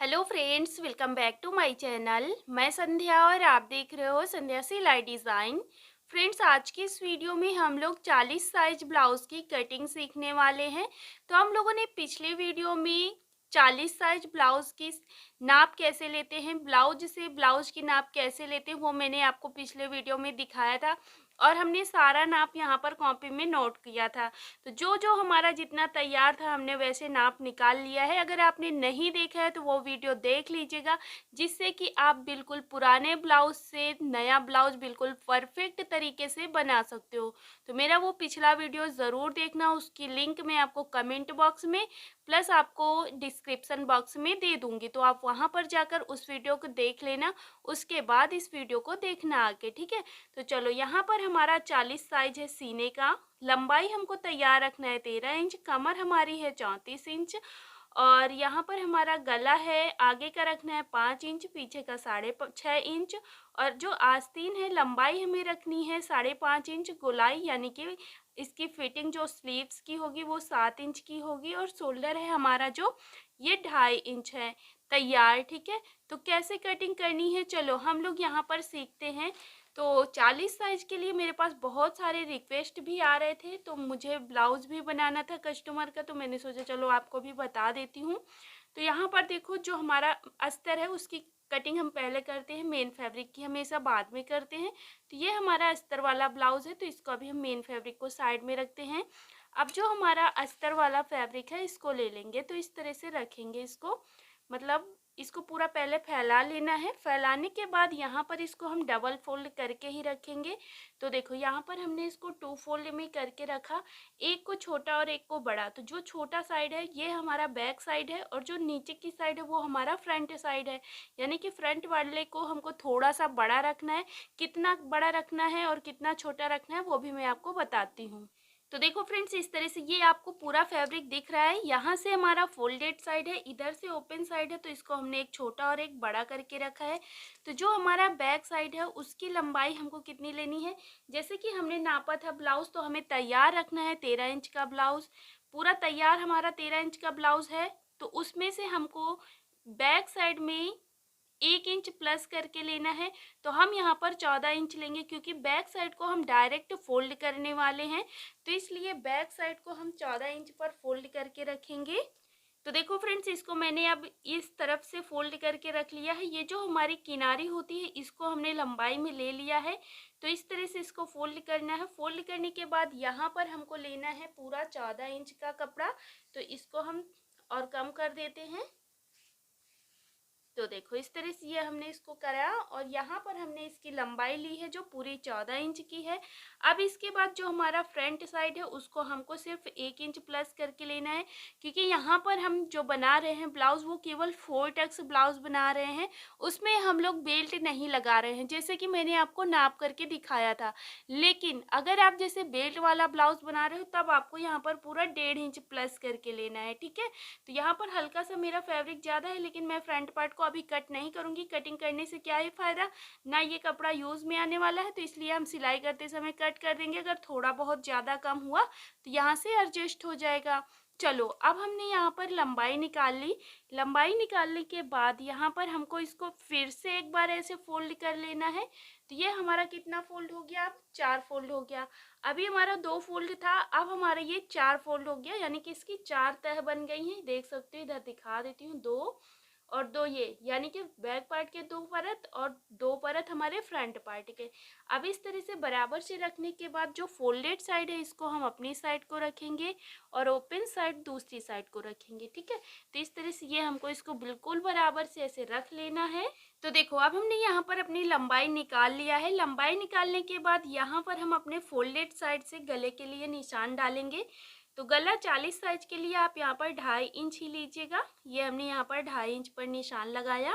Hello friends, welcome back to my channel. मैं संध्या और आप देख रहे हो संध्या सिलाई डिज़ाइन। फ्रेंड्स, आज की इस वीडियो में हम लोग 40 साइज ब्लाउज़ की कटिंग सीखने वाले हैं। तो हम लोगों ने पिछले वीडियो में 40 साइज ब्लाउज़ की नाप कैसे लेते हैं, ब्लाउज से ब्लाउज की नाप कैसे लेते हैं, वो मैंने आपको पिछले वीडियो में दिखाया था और हमने सारा नाप यहाँ पर कॉपी में नोट किया था। तो जो जो हमारा जितना तैयार था हमने वैसे नाप निकाल लिया है। अगर आपने नहीं देखा है तो वो वीडियो देख लीजिएगा, जिससे कि आप बिल्कुल पुराने ब्लाउज से नया ब्लाउज बिल्कुल परफेक्ट तरीके से बना सकते हो। तो मेरा वो पिछला वीडियो ज़रूर देखना, उसकी लिंक मैं आपको कमेंट बॉक्स में प्लस आपको डिस्क्रिप्शन बॉक्स में दे दूंगी, तो आप वहाँ पर जाकर उस वीडियो को देख लेना। उसके बाद इस वीडियो को देखना आके, ठीक है। तो चलो, यहाँ पर हमारा 40 साइज है सीने का। लंबाई हमको तैयार रखना है 13 इंच, कमर हमारी है 34 इंच और यहाँ पर हमारा गला है आगे का रखना है 5 इंच, पीछे का 6.5 इंच और जो आस्तीन है लंबाई हमें रखनी है 5.5 इंच गोलाई, यानी कि इसकी फिटिंग जो स्लीव्स की होगी वो 7 इंच की होगी और शोल्डर है हमारा जो ये 2.5 इंच है तैयार, ठीक है। तो कैसे कटिंग करनी है, चलो हम लोग यहाँ पर सीखते हैं। तो 40 साइज़ के लिए मेरे पास बहुत सारे रिक्वेस्ट भी आ रहे थे, तो मुझे ब्लाउज़ भी बनाना था कस्टमर का, तो मैंने सोचा चलो आपको भी बता देती हूँ। तो यहाँ पर देखो, जो हमारा अस्तर है उसकी कटिंग हम पहले करते हैं, मेन फैब्रिक की हमेशा बाद में करते हैं। तो ये हमारा अस्तर वाला ब्लाउज़ है, तो इसको अभी हम मेन फैब्रिक को साइड में रखते हैं। अब जो हमारा अस्तर वाला फैब्रिक है इसको ले लेंगे, तो इस तरह से रखेंगे इसको, मतलब इसको पूरा पहले फैला लेना है। फैलाने के बाद यहाँ पर इसको हम डबल फोल्ड करके ही रखेंगे। तो देखो, यहाँ पर हमने इसको 2 फोल्ड में करके रखा, एक को छोटा और एक को बड़ा। तो जो छोटा साइड है ये हमारा बैक साइड है और जो नीचे की साइड है वो हमारा फ्रंट साइड है, यानी कि फ्रंट वाले को हमको थोड़ा सा बड़ा रखना है। कितना बड़ा रखना है और कितना छोटा रखना है वो भी मैं आपको बताती हूँ। तो देखो फ्रेंड्स, इस तरह से ये आपको पूरा फैब्रिक दिख रहा है। यहाँ से हमारा फोल्डेड साइड है, इधर से ओपन साइड है, तो इसको हमने एक छोटा और एक बड़ा करके रखा है। तो जो हमारा बैक साइड है उसकी लंबाई हमको कितनी लेनी है, जैसे कि हमने नापा था ब्लाउज, तो हमें तैयार रखना है 13 इंच का ब्लाउज। पूरा तैयार हमारा 13 इंच का ब्लाउज है, तो उसमें से हमको बैक साइड में 1 इंच प्लस करके लेना है। तो हम यहाँ पर 14 इंच लेंगे, क्योंकि बैक साइड को हम डायरेक्ट फोल्ड करने वाले हैं, तो इसलिए बैक साइड को हम 14 इंच पर फोल्ड करके रखेंगे। तो देखो फ्रेंड्स, इसको मैंने अब इस तरफ से फोल्ड करके रख लिया है। ये जो हमारी किनारी होती है इसको हमने लंबाई में ले लिया है। तो इस तरह से इसको फोल्ड करना है। फोल्ड करने के बाद यहाँ पर हमको लेना है पूरा 14 इंच का कपड़ा, तो इसको हम और कम कर देते हैं। तो देखो, इस तरह से ये हमने इसको करा और यहाँ पर हमने इसकी लंबाई ली है जो पूरी 14 इंच की है। अब इसके बाद जो हमारा फ्रंट साइड है उसको हमको सिर्फ 1 इंच प्लस करके लेना है, क्योंकि यहाँ पर हम जो बना रहे हैं ब्लाउज वो केवल 4 टक्स ब्लाउज बना रहे हैं, उसमें हम लोग बेल्ट नहीं लगा रहे हैं, जैसे कि मैंने आपको नाप करके दिखाया था। लेकिन अगर आप जैसे बेल्ट वाला ब्लाउज बना रहे हो तब आपको यहाँ पर पूरा 1.5 इंच प्लस करके लेना है, ठीक है। तो यहाँ पर हल्का सा मेरा फैब्रिक ज़्यादा है, लेकिन मैं फ्रंट पार्ट को अभी कट नहीं करूँगी। कटिंग करने से क्या है फ़ायदा, ना ये कपड़ा यूज़ में आने वाला है, तो इसलिए हम सिलाई करते समय कट कर देंगे। अगर थोड़ा बहुत ज़्यादा कम हुआ तो यहाँ से एडजस्ट हो जाएगा। चलो, अब हमने यहाँ पर लंबाई निकाल ली। लंबाई निकालने के बाद यहाँ पर हमको इसको फिर से एक बार ऐसे फोल्ड कर लेना है। तो ये हमारा कितना फोल्ड हो गया, अब 4 फोल्ड हो गया। अभी हमारा 2 फोल्ड था, अब हमारा ये 4 फोल्ड हो गया, यानी कि इसकी 4 तह बन गई हैं। देख सकते हो, इधर दिखा देती हूँ, 2 और 2 ये, यानी कि बैक पार्ट के 2 परत और 2 परत हमारे फ्रंट पार्ट के। अब इस तरह से बराबर से रखने के बाद जो फोल्डेड साइड है इसको हम अपनी साइड को रखेंगे और ओपन साइड दूसरी साइड को रखेंगे, ठीक है। तो इस तरह से ये हमको इसको बिल्कुल बराबर से ऐसे रख लेना है। तो देखो, अब हमने यहाँ पर अपनी लंबाई निकाल लिया है। लंबाई निकालने के बाद यहाँ पर हम अपने फोल्डेड साइड से गले के लिए निशान डालेंगे। तो गला 40 साइज के लिए आप यहाँ पर 2.5 इंच ही लीजिएगा। ये हमने यहाँ पर 2.5 इंच पर निशान लगाया।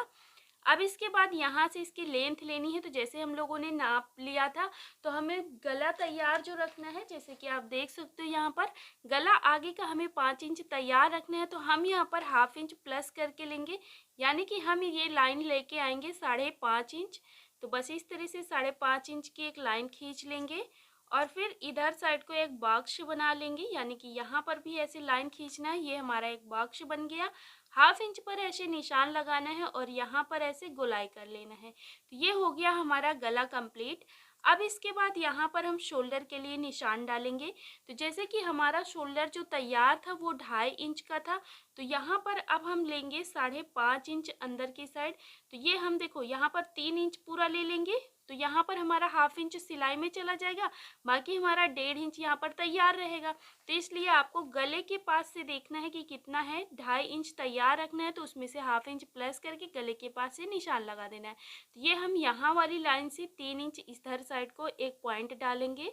अब इसके बाद यहाँ से इसकी लेंथ लेनी है। तो जैसे हम लोगों ने नाप लिया था, तो हमें गला तैयार जो रखना है, जैसे कि आप देख सकते हो यहाँ पर गला आगे का हमें 5 इंच तैयार रखना है। तो हम यहाँ पर 1/2 इंच प्लस करके लेंगे, यानी कि हम ये लाइन लेके आएंगे 5.5 इंच। तो बस इस तरह से 5.5 इंच की एक लाइन खींच लेंगे और फिर इधर साइड को एक बॉक्स बना लेंगे, यानी कि यहाँ पर भी ऐसे लाइन खींचना है। ये हमारा एक बॉक्स बन गया। हाफ इंच पर ऐसे निशान लगाना है और यहाँ पर ऐसे गोलाई कर लेना है। तो ये हो गया हमारा गला कंप्लीट। अब इसके बाद यहाँ पर हम शोल्डर के लिए निशान डालेंगे। तो जैसे कि हमारा शोल्डर जो तैयार था वो 2.5 इंच का था, तो यहाँ पर अब हम लेंगे 5.5 इंच अंदर की साइड। तो ये हम देखो यहाँ पर 3 इंच पूरा ले लेंगे, तो यहाँ पर हमारा हाफ इंच सिलाई में चला जाएगा, बाकी हमारा 1.5 इंच यहाँ पर तैयार रहेगा। तो इसलिए आपको गले के पास से देखना है कि कितना है, 2.5 इंच तैयार रखना है, तो उसमें से हाफ इंच प्लस करके गले के पास से निशान लगा देना है। तो ये हम यहाँ वाली लाइन से 3 इंच इधर साइड को एक पॉइंट डालेंगे।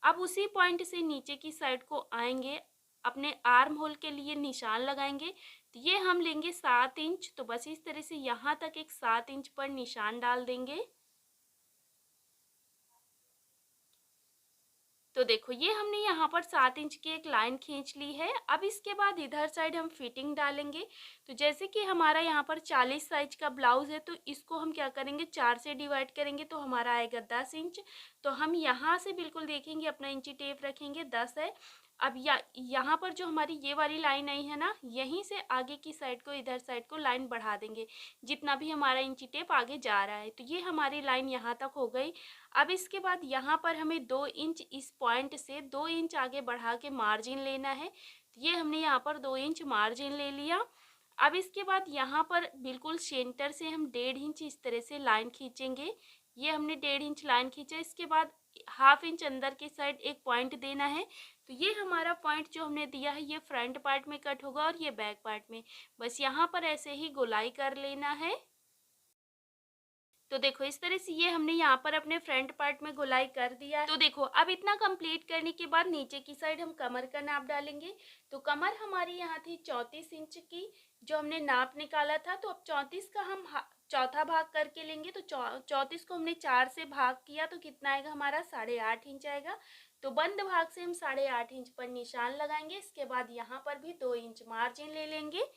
अब उसी पॉइंट से नीचे की साइड को आएंगे, अपने आर्म होल के लिए निशान लगाएंगे। तो ये हम लेंगे 7 इंच, तो बस इस तरह से यहाँ तक एक 7 इंच पर निशान डाल देंगे। तो देखो ये हमने यहाँ पर 7 इंच की एक लाइन खींच ली है। अब इसके बाद इधर साइड हम फिटिंग डालेंगे। तो जैसे कि हमारा यहाँ पर 40 साइज का ब्लाउज है, तो इसको हम क्या करेंगे, 4 से डिवाइड करेंगे तो हमारा आएगा 10 इंच। तो हम यहाँ से बिल्कुल देखेंगे, अपना इंची टेप रखेंगे 10 है। अब यहाँ पर जो हमारी ये वाली लाइन आई है ना, यहीं से आगे की साइड को, इधर साइड को लाइन बढ़ा देंगे जितना भी हमारा इंची टेप आगे जा रहा है। तो ये हमारी लाइन यहाँ तक हो गई। अब इसके बाद यहाँ पर हमें 2 इंच इस पॉइंट से 2 इंच आगे बढ़ा के मार्जिन लेना है। तो ये हमने यहाँ पर 2 इंच मार्जिन ले लिया। अब इसके बाद यहाँ पर बिल्कुल सेंटर से हम 1.5 इंच इस तरह से लाइन खींचेंगे। ये हमने 1.5 इंच लाइन खींचा। इसके बाद हाफ इंच अंदर की साइड एक पॉइंट देना है। तो ये हमारा पॉइंट जो हमने दिया है, ये फ्रंट पार्ट में कट होगा और ये बैक पार्ट में। बस यहाँ पर ऐसे ही गोलाई कर लेना है। तो देखो इस तरह से ये हमने यहाँ पर अपने फ्रंट पार्ट में गोलाई कर दिया है। तो देखो अब इतना कंप्लीट करने के बाद नीचे की साइड हम कमर का नाप डालेंगे। तो कमर हमारी यहाँ थी 34 इंच की, जो हमने नाप निकाला था। तो अब 34 का हम चौथा भाग करके लेंगे। तो 34 को हमने 4 से भाग किया तो कितना आएगा हमारा, 8.5 इंच आएगा। तो बंद भाग से हम 8.5 इंच पर निशान लगाएंगे। इसके बाद यहाँ पर भी 2 इंच मार्जिन ले लेंगे।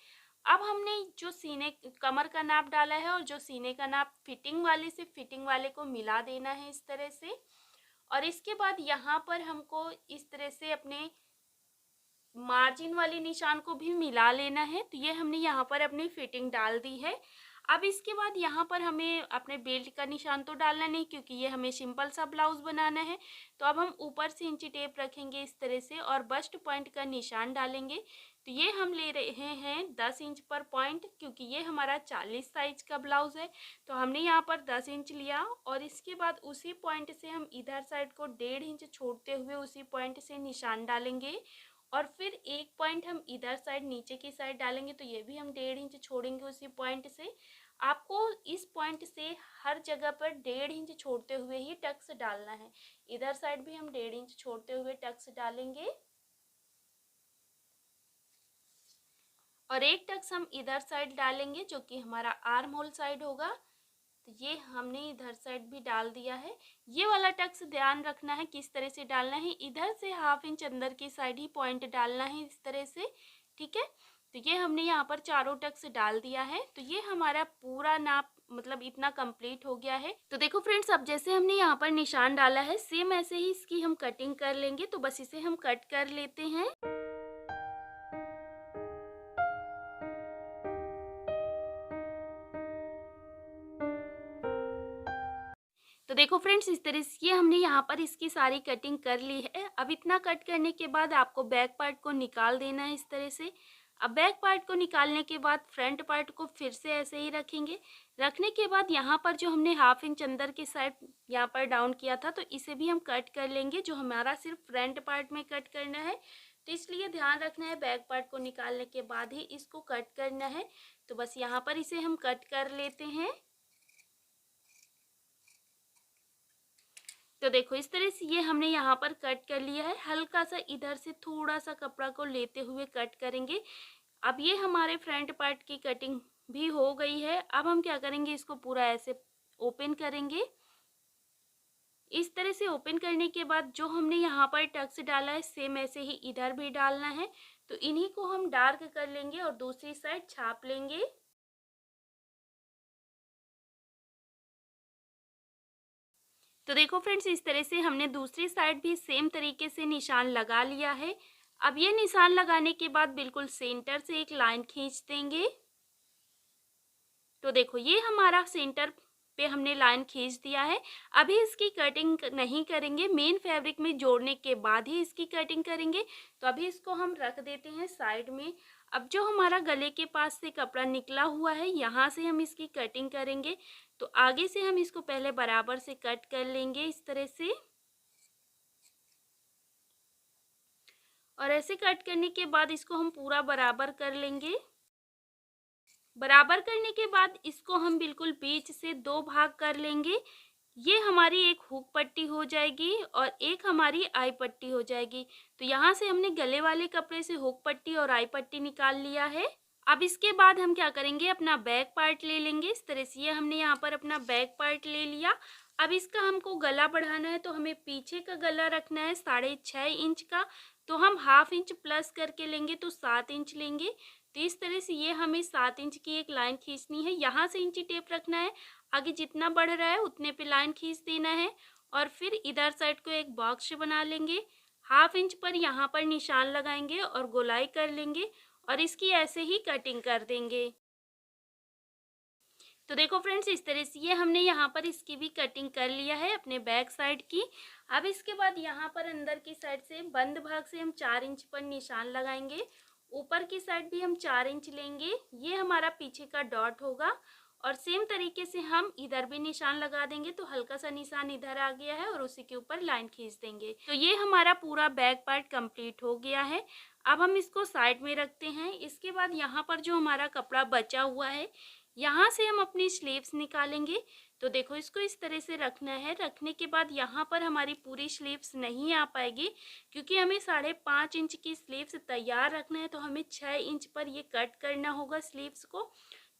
अब हमने जो सीने कमर का नाप डाला है और जो सीने का नाप फिटिंग वाले से फिटिंग वाले को मिला देना है इस तरह से। और इसके बाद यहाँ पर हमको इस तरह से अपने मार्जिन वाले निशान को भी मिला लेना है। तो ये हमने यहाँ पर अपनी फिटिंग डाल दी है। अब इसके बाद यहाँ पर हमें अपने बेल्ट का निशान तो डालना नहीं, क्योंकि ये हमें सिंपल सा ब्लाउज बनाना है। तो अब हम ऊपर से इंची टेप रखेंगे इस तरह से और बस्ट पॉइंट का निशान डालेंगे। तो ये हम ले रहे हैं 10 इंच पर पॉइंट, क्योंकि ये हमारा 40 साइज का ब्लाउज है। तो हमने यहाँ पर 10 इंच लिया और इसके बाद उसी पॉइंट से हम इधर साइड को 1.5 इंच छोड़ते हुए उसी पॉइंट से निशान डालेंगे। और फिर एक पॉइंट हम इधर साइड नीचे की साइड डालेंगे। तो ये भी हम 1.5 इंच छोड़ेंगे उसी पॉइंट से। आपको इस पॉइंट से हर जगह पर 1.5 इंच छोड़ते हुए ही टक्स डालना है। इधर साइड भी हम 1.5 इंच छोड़ते हुए टक्स डालेंगे और एक टक्स हम इधर साइड डालेंगे जो कि हमारा आर्म होल साइड होगा। तो ये हमने इधर साइड भी डाल दिया है। ये वाला टक्स ध्यान रखना है किस तरह से डालना है, इधर से हाफ इंच अंदर की साइड ही पॉइंट डालना है इस तरह से, ठीक है। तो ये हमने यहाँ पर चारों टक्स डाल दिया है। तो ये हमारा पूरा नाप मतलब इतना कंप्लीट हो गया है। तो देखो फ्रेंड्स, अब जैसे हमने यहाँ पर निशान डाला है, सेम ऐसे ही इसकी हम कटिंग कर लेंगे। तो बस इसे हम कट कर लेते हैं। तो देखो फ्रेंड्स, इस तरह से ये हमने यहाँ पर इसकी सारी कटिंग कर ली है। अब इतना कट करने के बाद आपको बैक पार्ट को निकाल देना है इस तरह से। अब बैक पार्ट को निकालने के बाद फ्रंट पार्ट को फिर से ऐसे ही रखेंगे। रखने के बाद यहाँ पर जो हमने हाफ इंच अंदर की साइड यहाँ पर डाउन किया था, तो इसे भी हम कट कर लेंगे, जो हमारा सिर्फ फ्रंट पार्ट में कट करना है। तो इसलिए ध्यान रखना है बैक पार्ट को निकालने के बाद ही इसको कट करना है। तो बस यहाँ पर इसे हम कट कर लेते हैं। तो देखो इस तरह से ये हमने यहाँ पर कट कर लिया है। हल्का सा इधर से थोड़ा सा कपड़ा को लेते हुए कट करेंगे। अब ये हमारे फ्रंट पार्ट की कटिंग भी हो गई है। अब हम क्या करेंगे, इसको पूरा ऐसे ओपन करेंगे। इस तरह से ओपन करने के बाद जो हमने यहाँ पर टक्स डाला है, सेम ऐसे ही इधर भी डालना है। तो इन्हीं को हम डार्क कर लेंगे और दूसरी साइड छाप लेंगे। तो देखो फ्रेंड्स, इस तरह से हमने दूसरी साइड भी सेम तरीके से निशान लगा लिया है। अब ये निशान लगाने के बाद बिल्कुल सेंटर से एक लाइन खींच देंगे। तो देखो ये हमारा सेंटर पे हमने लाइन खींच दिया है। अभी इसकी कटिंग नहीं करेंगे, मेन फैब्रिक में जोड़ने के बाद ही इसकी कटिंग करेंगे। तो अभी इसको हम रख देते हैं साइड में। अब जो हमारा गले के पास से कपड़ा निकला हुआ है, यहाँ से हम इसकी कटिंग करेंगे। तो आगे से हम इसको पहले बराबर से कट कर लेंगे इस तरह से, और ऐसे कट करने के बाद इसको हम पूरा बराबर कर लेंगे। बराबर करने के बाद इसको हम बिल्कुल बीच से दो भाग कर लेंगे। ये हमारी एक हुक पट्टी हो जाएगी और एक हमारी आई पट्टी हो जाएगी। तो यहाँ से हमने गले वाले कपड़े से हुक पट्टी और आई पट्टी निकाल लिया है। अब इसके बाद हम क्या करेंगे, अपना बैक पार्ट ले लेंगे इस तरह से। ये हमने यहाँ पर अपना बैक पार्ट ले लिया। अब इसका हमको गला बढ़ाना है, तो हमें पीछे का गला रखना है 6.5 इंच का। तो हम ½ इंच प्लस करके लेंगे तो 7 इंच लेंगे। तो इस तरह से ये हमें 7 इंच की एक लाइन खींचनी है। यहाँ से इंची टेप रखना है, आगे जितना बढ़ रहा है उतने पे लाइन खींच देना है। और फिर इधर साइड को एक बॉक्स बना लेंगे। ½ इंच पर यहाँ पर निशान लगाएंगे और गोलाई कर लेंगे और इसकी ऐसे ही कटिंग कर देंगे। तो देखो फ्रेंड्स, इस तरह से ये हमने यहाँ पर इसकी भी कटिंग कर लिया है अपने बैक साइड की। अब इसके बाद यहाँ पर अंदर की साइड से बंद भाग से हम 4 इंच पर निशान लगाएंगे। ऊपर की साइड भी हम 4 इंच लेंगे। ये हमारा पीछे का डॉट होगा। और सेम तरीके से हम इधर भी निशान लगा देंगे। तो हल्का सा निशान इधर आ गया है और उसी के ऊपर लाइन खींच देंगे। तो ये हमारा पूरा बैक पार्ट कंप्लीट हो गया है। अब हम इसको साइड में रखते हैं। इसके बाद यहाँ पर जो हमारा कपड़ा बचा हुआ है, यहाँ से हम अपनी स्लीव्स निकालेंगे। तो देखो इसको इस तरह से रखना है। रखने के बाद यहाँ पर हमारी पूरी स्लीव्स नहीं आ पाएगी, क्योंकि हमें 5.5 इंच की स्लीव्स तैयार रखना है। तो हमें 6 इंच पर ये कट करना होगा स्लीव्स को।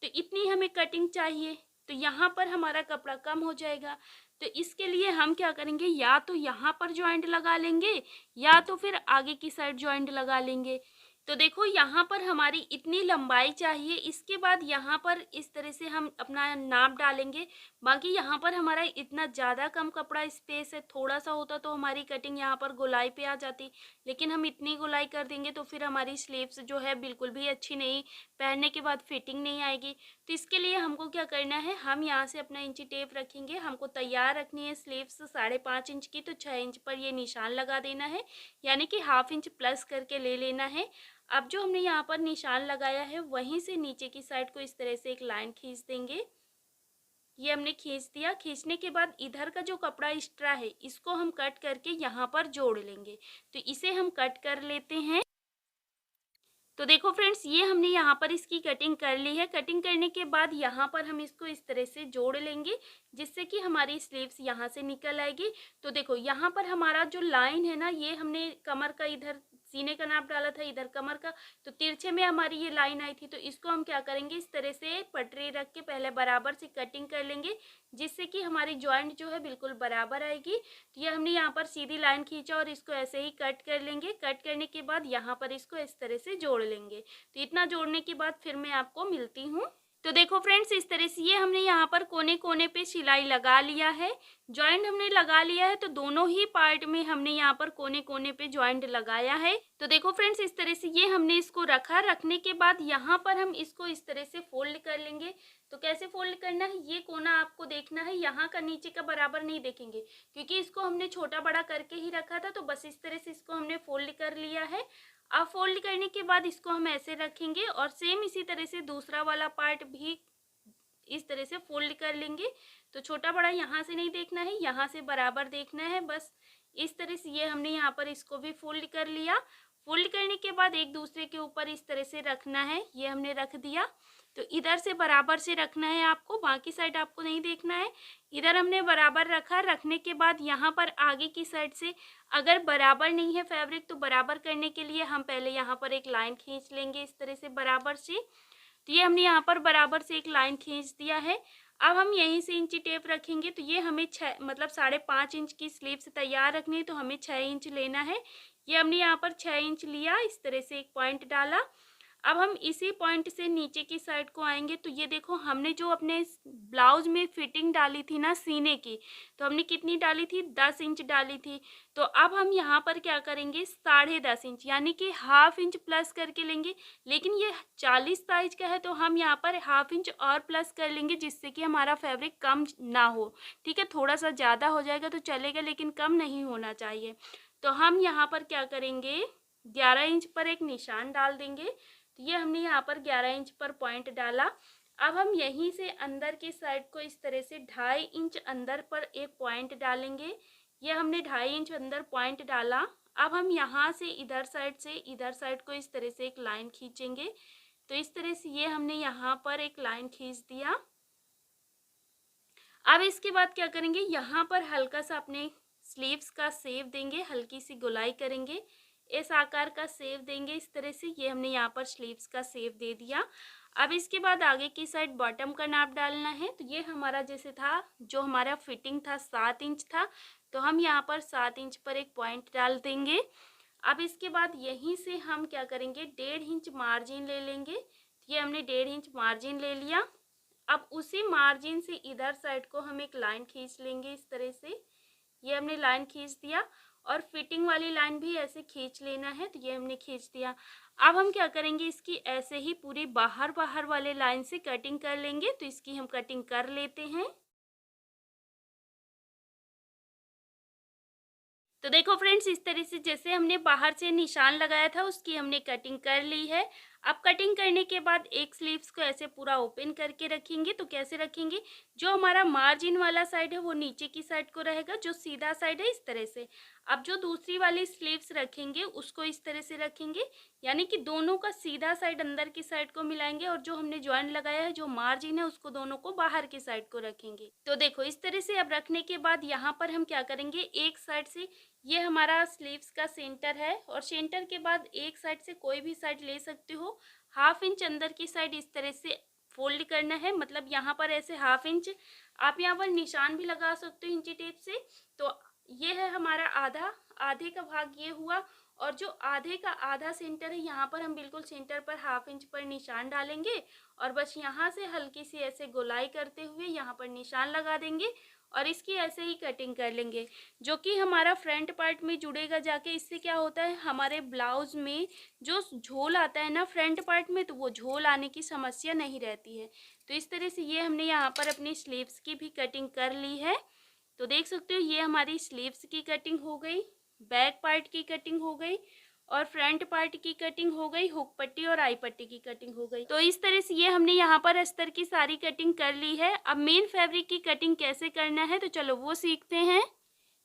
तो इतनी हमें कटिंग चाहिए। तो यहाँ पर हमारा कपड़ा कम हो जाएगा। तो इसके लिए हम क्या करेंगे, या तो यहाँ पर जॉइंट लगा लेंगे या तो फिर आगे की साइड जॉइंट लगा लेंगे। तो देखो यहाँ पर हमारी इतनी लंबाई चाहिए। इसके बाद यहाँ पर इस तरह से हम अपना नाप डालेंगे। बाकी यहाँ पर हमारा इतना ज़्यादा कम कपड़ा स्पेस है, थोड़ा सा होता तो हमारी कटिंग यहाँ पर गोलाई पे आ जाती। लेकिन हम इतनी गोलाई कर देंगे तो फिर हमारी स्लीव्स जो है बिल्कुल भी अच्छी नहीं, पहनने के बाद फिटिंग नहीं आएगी। तो इसके लिए हमको क्या करना है, हम यहाँ से अपना इंची टेप रखेंगे। हमको तैयार रखनी है स्लीव्स 5.5 इंच की। तो 6 इंच पर ये निशान लगा देना है, यानी कि ½ इंच प्लस करके ले लेना है। अब जो हमने यहाँ पर निशान लगाया है, वहीं से नीचे की साइड को इस तरह से एक लाइन खींच देंगे। ये हमने खींच दिया। खींचने के बाद इधर का जो कपड़ा एक्स्ट्रा है, इसको हम कट करके यहाँ पर जोड़ लेंगे। तो इसे हम कट कर लेते हैं। तो देखो फ्रेंड्स, ये हमने यहाँ पर इसकी कटिंग कर ली है। कटिंग करने के बाद यहाँ पर हम इसको इस तरह से जोड़ लेंगे, जिससे कि हमारी स्लीव्स यहाँ से निकल आएगी। तो देखो यहाँ पर हमारा जो लाइन है ना, ये हमने कमर का इधर सीने का नाप डाला था, इधर कमर का। तो तिरछे में हमारी ये लाइन आई थी। तो इसको हम क्या करेंगे, इस तरह से पटरी रख के पहले बराबर से कटिंग कर लेंगे, जिससे कि हमारी जॉइंट जो है बिल्कुल बराबर आएगी। तो ये हमने यहाँ पर सीधी लाइन खींचा और इसको ऐसे ही कट कर लेंगे। कट करने के बाद यहाँ पर इसको इस तरह से जोड़ लेंगे। तो इतना जोड़ने के बाद फिर मैं आपको मिलती हूँ। तो देखो फ्रेंड्स, इस तरह से ये हमने यहाँ पर कोने कोने पे सिलाई लगा लिया है, जॉइंट हमने लगा लिया है। तो दोनों ही पार्ट में हमने यहाँ पर कोने कोने पे जॉइंट लगाया है। तो देखो फ्रेंड्स, इस तरह से ये हमने इसको रखा। रखने के बाद यहाँ पर हम इसको इस तरह से फोल्ड कर लेंगे। तो कैसे फोल्ड करना है, ये कोना आपको देखना है, यहाँ का नीचे का बराबर नहीं देखेंगे, क्योंकि इसको हमने छोटा बड़ा करके ही रखा था। तो बस इस तरह से इसको हमने फोल्ड कर लिया है। अब फोल्ड करने के बाद इसको हम ऐसे रखेंगे और सेम इसी तरह से दूसरा वाला पार्ट भी इस तरह से फोल्ड कर लेंगे। तो छोटा बड़ा यहाँ से नहीं देखना है, यहाँ से बराबर देखना है। बस इस तरह से ये हमने यहाँ पर इसको भी फोल्ड कर लिया। फोल्ड करने के बाद एक दूसरे के ऊपर इस तरह से रखना है। ये हमने रख दिया। तो इधर से बराबर से रखना है आपको, बाकी साइड आपको नहीं देखना है। इधर हमने बराबर रखा। रखने के बाद यहाँ पर आगे की साइड से अगर बराबर नहीं है फैब्रिक, तो बराबर करने के लिए हम पहले यहाँ पर एक लाइन खींच लेंगे इस तरह से बराबर से। तो ये हमने यहाँ पर बराबर से एक लाइन खींच दिया है। अब हम यहीं से इंची टेप रखेंगे। तो ये हमें 5.5 इंच की स्लीव्स तैयार रखनी है। तो हमें 6 इंच लेना है। ये हमने यहाँ पर 6 इंच लिया, इस तरह से एक पॉइंट डाला। अब हम इसी पॉइंट से नीचे की साइड को आएंगे तो ये देखो हमने जो अपने ब्लाउज में फिटिंग डाली थी ना सीने की, तो हमने कितनी डाली थी, 10 इंच डाली थी। तो अब हम यहाँ पर क्या करेंगे, 10.5 इंच यानी कि हाफ इंच प्लस करके लेंगे। लेकिन ये 40 साइज का है तो हम यहाँ पर हाफ इंच और प्लस कर लेंगे, जिससे कि हमारा फैब्रिक कम ना हो। ठीक है, थोड़ा सा ज़्यादा हो जाएगा तो चलेगा, लेकिन कम नहीं होना चाहिए। तो हम यहाँ पर क्या करेंगे, 11 इंच पर एक निशान डाल देंगे। तो ये हमने यहाँ पर 11 इंच पर पॉइंट डाला। अब हम यहीं से अंदर की साइड को इस तरह से 2.5 इंच अंदर पर एक पॉइंट डालेंगे। ये हमने 2.5 इंच अंदर पॉइंट डाला। अब हम यहाँ से इधर साइड से इधर साइड को इस तरह से एक लाइन खींचेंगे। तो इस तरह से ये हमने यहाँ पर एक लाइन खींच दिया। अब इसके बाद क्या करेंगे, यहाँ पर हल्का सा अपने स्लीव्स का शेप देंगे, हल्की सी गोलाई करेंगे, इस आकार का शेप देंगे इस तरह से। ये हमने यहाँ पर स्लीव्स का शेप दे दिया। अब इसके बाद आगे की साइड बॉटम का नाप डालना है। तो ये हमारा जैसे था, जो हमारा फिटिंग था 7 इंच था, तो हम यहाँ पर 7 इंच पर एक पॉइंट डाल देंगे। अब इसके बाद यहीं से हम क्या करेंगे, 1.5 इंच मार्जिन ले लेंगे। ये हमने 1.5 इंच मार्जिन ले लिया। अब उसी मार्जिन से इधर साइड को हम एक लाइन खींच लेंगे इस तरह से। ये हमने लाइन खींच दिया और फिटिंग वाली लाइन भी ऐसे खींच लेना है। तो ये हमने खींच दिया। अब हम क्या करेंगे, इसकी ऐसे ही पूरी बाहर बाहर वाले लाइन से कटिंग कर लेंगे। तो इसकी हम कटिंग कर लेते हैं। तो देखो फ्रेंड्स, इस तरह से जैसे हमने बाहर से निशान लगाया था उसकी हमने कटिंग कर ली है। अब कटिंग करने के बाद एक स्लीव्स को ऐसे पूरा ओपन करके रखेंगे। तो कैसे रखेंगे, जो हमारा मार्जिन वाला साइड है वो नीचे की साइड को रहेगा, जो सीधा साइड है इस तरह से। अब जो दूसरी वाली स्लीव्स रखेंगे उसको इस तरह से रखेंगे, यानी कि दोनों का सीधा साइड अंदर की साइड को मिलाएंगे, और जो हमने जॉइंट लगाया है जो मार्जिन है उसको दोनों को बाहर की साइड को रखेंगे। तो देखो इस तरह से अब रखने के बाद यहाँ पर हम क्या करेंगे, एक साइड से ये हमारा स्लीव्स का सेंटर है, और सेंटर के बाद एक साइड से कोई भी साइड ले सकते हो। हाफ इंच अंदर की साइड इस तरह से फोल्ड करना है, मतलब यहाँ पर ऐसे हाफ इंच। आप यहाँ पर निशान भी लगा सकते हो इंची टेप से। तो ये है हमारा आधा, आधे का भाग ये हुआ, और जो आधे का आधा सेंटर है यहाँ पर हम बिल्कुल सेंटर पर हाफ इंच पर निशान डालेंगे, और बस यहाँ से हल्की सी ऐसे गोलाई करते हुए यहाँ पर निशान लगा देंगे, और इसकी ऐसे ही कटिंग कर लेंगे, जो कि हमारा फ्रंट पार्ट में जुड़ेगा जाके। इससे क्या होता है, हमारे ब्लाउज में जो झोल आता है ना फ्रंट पार्ट में, तो वो झोल आने की समस्या नहीं रहती है। तो इस तरह से ये हमने यहाँ पर अपनी स्लीव्स की भी कटिंग कर ली है। तो देख सकते हो ये हमारी स्लीव्स की कटिंग हो गई, बैक पार्ट की कटिंग हो गई, और फ्रंट पार्ट की कटिंग हो गई, हुक पट्टी और आई पट्टी की कटिंग हो गई। तो इस तरह से ये हमने यहाँ पर अस्तर की सारी कटिंग कर ली है। अब मेन फैब्रिक की कटिंग कैसे करना है तो चलो वो सीखते हैं।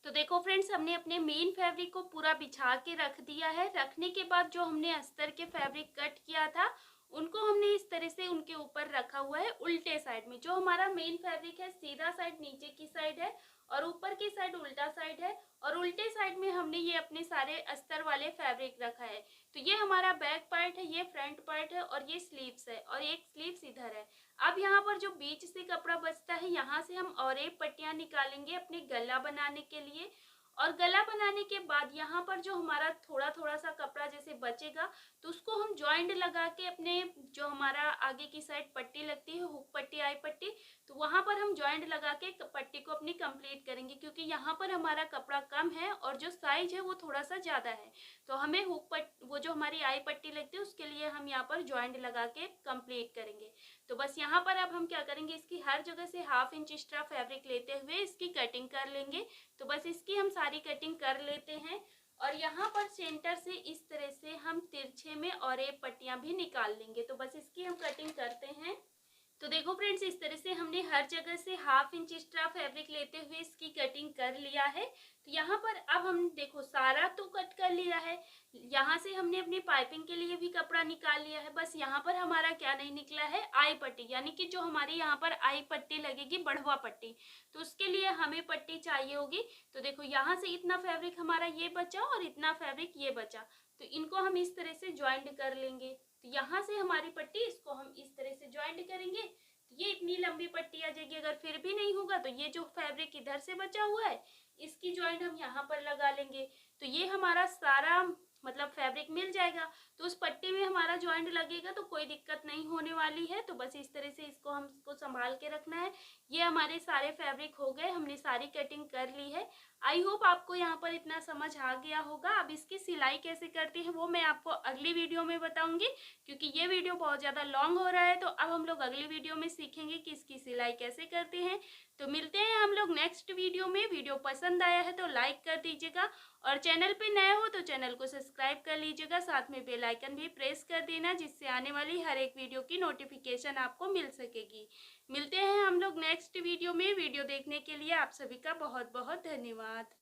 तो देखो फ्रेंड्स, हमने अपने मेन फैब्रिक को पूरा बिछा के रख दिया है। रखने के बाद जो हमने अस्तर के फैब्रिक कट किया था उनको हमने इस तरह से उनके ऊपर रखा हुआ है उल्टे साइड में। जो हमारा मेन फैब्रिक है सीधा साइड नीचे की साइड है, और ऊपर की साइड उल्टा साइड है, और उल्टे साइड में हमने ये अपने सारे अस्तर वाले फैब्रिक रखा है। तो ये हमारा बैक पार्ट है, ये फ्रंट पार्ट है, और ये स्लीव्स है, और एक स्लीव्स इधर है। अब यहाँ पर जो बीच से कपड़ा बचता है यहाँ से हम और एक पट्टियां निकालेंगे अपने गला बनाने के लिए। और गला बनाने के बाद यहाँ पर जो हमारा थोड़ा थोड़ा सा कपड़ा जैसे बचेगा, तो उसको हम जॉइंट लगा के अपने जो हमारा आगे की साइड पट्टी लगती है, हुक पट्टी आई पट्टी, तो वहां पर हम जॉइंट लगा के पट्टी को अपनी कंप्लीट करेंगे। क्योंकि यहाँ पर हमारा कपड़ा कम है और जो साइज है वो थोड़ा सा ज्यादा है, तो हमें वो जो हमारी आई पट्टी लगती है उसके लिए हम यहाँ पर जॉइंट लगा के कंप्लीट करेंगे। तो बस यहाँ पर अब हम क्या करेंगे, इसकी हर जगह से हाफ इंच एक्स्ट्रा फैब्रिक लेते हुए इसकी कटिंग कर लेंगे। तो बस इसकी हम सारी कटिंग कर लेते हैं, और यहाँ पर सेंटर से इस तरह से हम तिरछे में और एक पट्टियां भी निकाल लेंगे। तो बस इसकी हम कटिंग करते हैं। तो देखो फ्रेंड्स, इस तरह से हमने हर जगह से हाफ इंच एक्स्ट्रा फैब्रिक लेते हुए इसकी कटिंग कर लिया है। तो यहाँ पर अब हम देखो सारा तो कट कर लिया है। यहाँ से हमने अपनी पाइपिंग के लिए भी कपड़ा निकाल लिया है। बस यहाँ पर हमारा क्या नहीं निकला है, आई पट्टी, यानी कि जो हमारी यहाँ पर आई पट्टी लगेगी, बढ़वा पट्टी, तो उसके लिए हमें पट्टी चाहिए होगी। तो देखो यहाँ से इतना फैब्रिक हमारा ये बचा और इतना फैब्रिक ये बचा, तो इनको हम इस तरह से ज्वाइंट कर लेंगे। तो यहाँ से हमारी पट्टी, इसको हम इस तरह से ज्वाइंट करेंगे, तो ये इतनी लंबी पट्टी आ जाएगी। अगर फिर भी नहीं होगा तो ये जो फैब्रिक इधर से बचा हुआ है इसकी ज्वाइंट हम यहाँ पर लगा लेंगे। तो ये हमारा सारा मतलब फैब्रिक मिल जाएगा। तो उस पट्टी में हमारा जॉइंट लगेगा तो कोई दिक्कत नहीं होने वाली है। तो बस इस तरह से इसको हमको संभाल के रखना है। ये हमारे सारे फैब्रिक हो गए, हमने सारी कटिंग कर ली है। आई होप आपको यहाँ पर इतना समझ आ गया होगा। अब इसकी सिलाई कैसे करते हैं वो मैं आपको अगली वीडियो में बताऊंगी, क्योंकि ये वीडियो बहुत ज़्यादा लॉन्ग हो रहा है। तो अब हम लोग अगली वीडियो में सीखेंगे कि इसकी सिलाई कैसे करते हैं। तो मिलते हैं हम लोग नेक्स्ट वीडियो में। वीडियो पसंद आया है तो लाइक कर दीजिएगा, और चैनल पे नए हो तो चैनल को सब्सक्राइब कर लीजिएगा। साथ में बेल आइकन भी प्रेस कर देना, जिससे आने वाली हर एक वीडियो की नोटिफिकेशन आपको मिल सकेगी। मिलते हैं हम लोग नेक्स्ट वीडियो में। वीडियो देखने के लिए आप सभी का बहुत बहुत धन्यवाद।